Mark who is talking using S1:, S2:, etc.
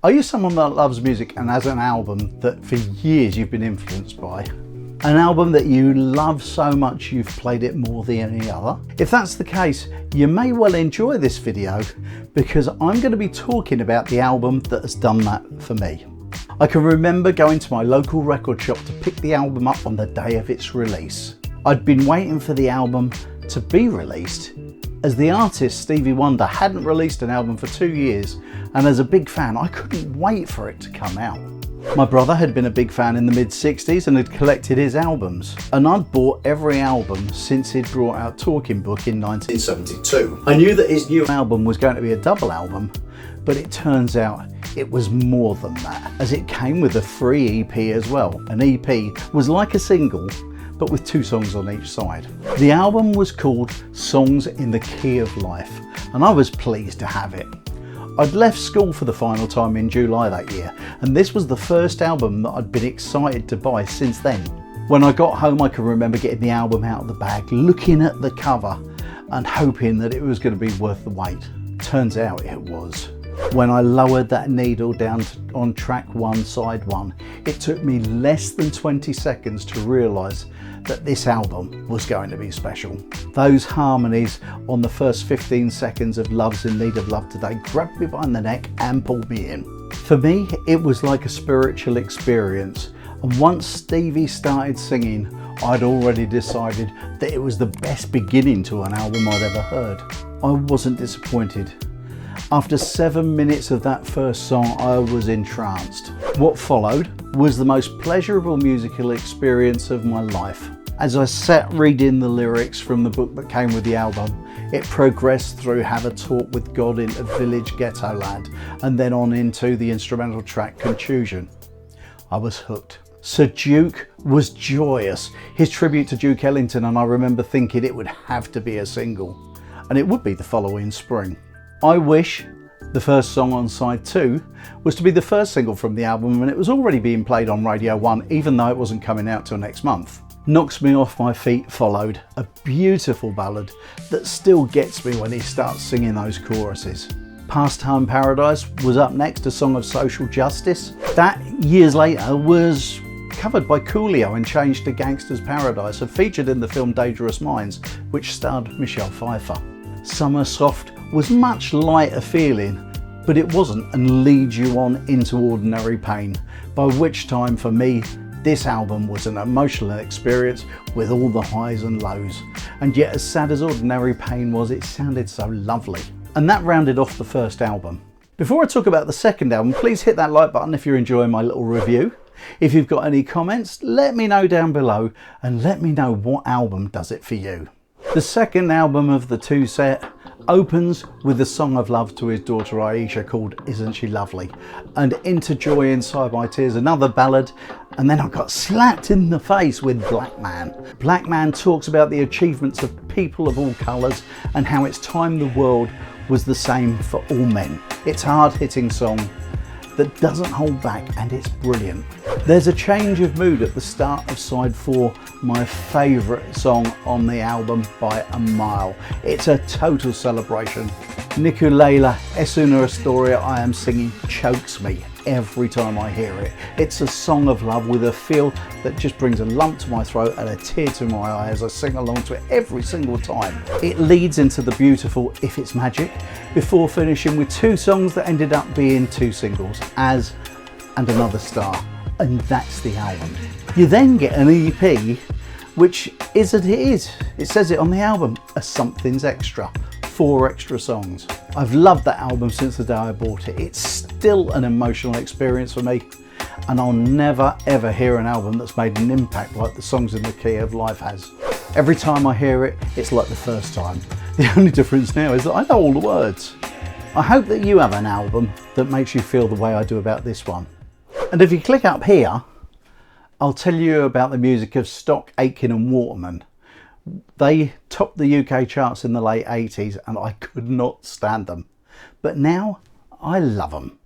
S1: Are you someone that loves music and has an album that for years you've been influenced by? An album that you love so much you've played it more than any other? If that's the case, you may well enjoy this video because I'm going to be talking about the album that has done that for me. I can remember going to my local record shop to pick the album up on the day of its release. I'd been waiting for the album to be released as the artist Stevie Wonder hadn't released an album for 2 years, and as a big fan I couldn't wait for it to come out. My brother had been a big fan in the mid-60s and had collected his albums, and I'd bought every album since he'd brought out Talking Book in 1972. I knew that his new album was going to be a double album, but it turns out it was more than that, as it came with a free EP as well. An EP was like a single, but with 2 songs on each side. The album was called Songs in the Key of Life, and I was pleased to have it. I'd left school for the final time in July that year, and this was the first album that I'd been excited to buy since then. When I got home, I can remember getting the album out of the bag, looking at the cover and hoping that it was going to be worth the wait. Turns out it was. When I lowered that needle down on track 1, side 1, it took me less than 20 seconds to realise that this album was going to be special. Those harmonies on the first 15 seconds of Love's in Need of Love Today grabbed me by the neck and pulled me in. For me, it was like a spiritual experience, and once Stevie started singing, I'd already decided that it was the best beginning to an album I'd ever heard. I wasn't disappointed. After 7 minutes of that first song, I was entranced. What followed was the most pleasurable musical experience of my life. As I sat reading the lyrics from the book that came with the album, it progressed through Have a Talk with God in a Village Ghetto Land, and then on into the instrumental track Contusion. I was hooked. Sir Duke was joyous. His tribute to Duke Ellington, and I remember thinking it would have to be a single, and it would be the following spring. I Wish, the first song on side 2, was to be the first single from the album, and it was already being played on Radio 1 even though it wasn't coming out till next month. Knocks Me Off My Feet followed, a beautiful ballad that still gets me when he starts singing those choruses. Pastime Paradise was up next, a song of social justice. That, years later, was covered by Coolio and changed to Gangster's Paradise and featured in the film Dangerous Minds, which starred Michelle Pfeiffer. Summer Soft was much lighter feeling, but it wasn't, and leads you on into Ordinary Pain, by which time for me this album was an emotional experience with all the highs and lows, and yet as sad as Ordinary Pain was, it sounded so lovely. And that rounded off the first album. Before I talk about the second album, please hit that like button if you're enjoying my little review. If you've got any comments, let me know down below, and let me know what album does it for you. The second album of the 2 set opens with a song of love to his daughter Aisha called Isn't She Lovely, and into Joy Inside My Tears, another ballad, and then I got slapped in the face with Black Man. Black Man talks about the achievements of people of all colours and how it's time the world was the same for all men. It's a hard-hitting song that doesn't hold back, and it's brilliant. There's a change of mood at the start of side 4, my favourite song on the album by a mile. It's a total celebration. Niculela, Es una historia I am singing chokes me every time I hear it. It's a song of love with a feel that just brings a lump to my throat and a tear to my eye as I sing along to it every single time. It leads into the beautiful If It's Magic, before finishing with 2 songs that ended up being 2 singles, As and Another Star, and that's the album. You then get an EP, which is as it is. It says it on the album, a Something's Extra. 4 extra songs. I've loved that album since the day I bought it. It's still an emotional experience for me, and I'll never ever hear an album that's made an impact like the Songs in the Key of Life has. Every time I hear it, it's like the first time. The only difference now is that I know all the words. I hope that you have an album that makes you feel the way I do about this one. And if you click up here, I'll tell you about the music of Stock, Aitken and Waterman. They topped the UK charts in the late 80s and I could not stand them. But now I love them.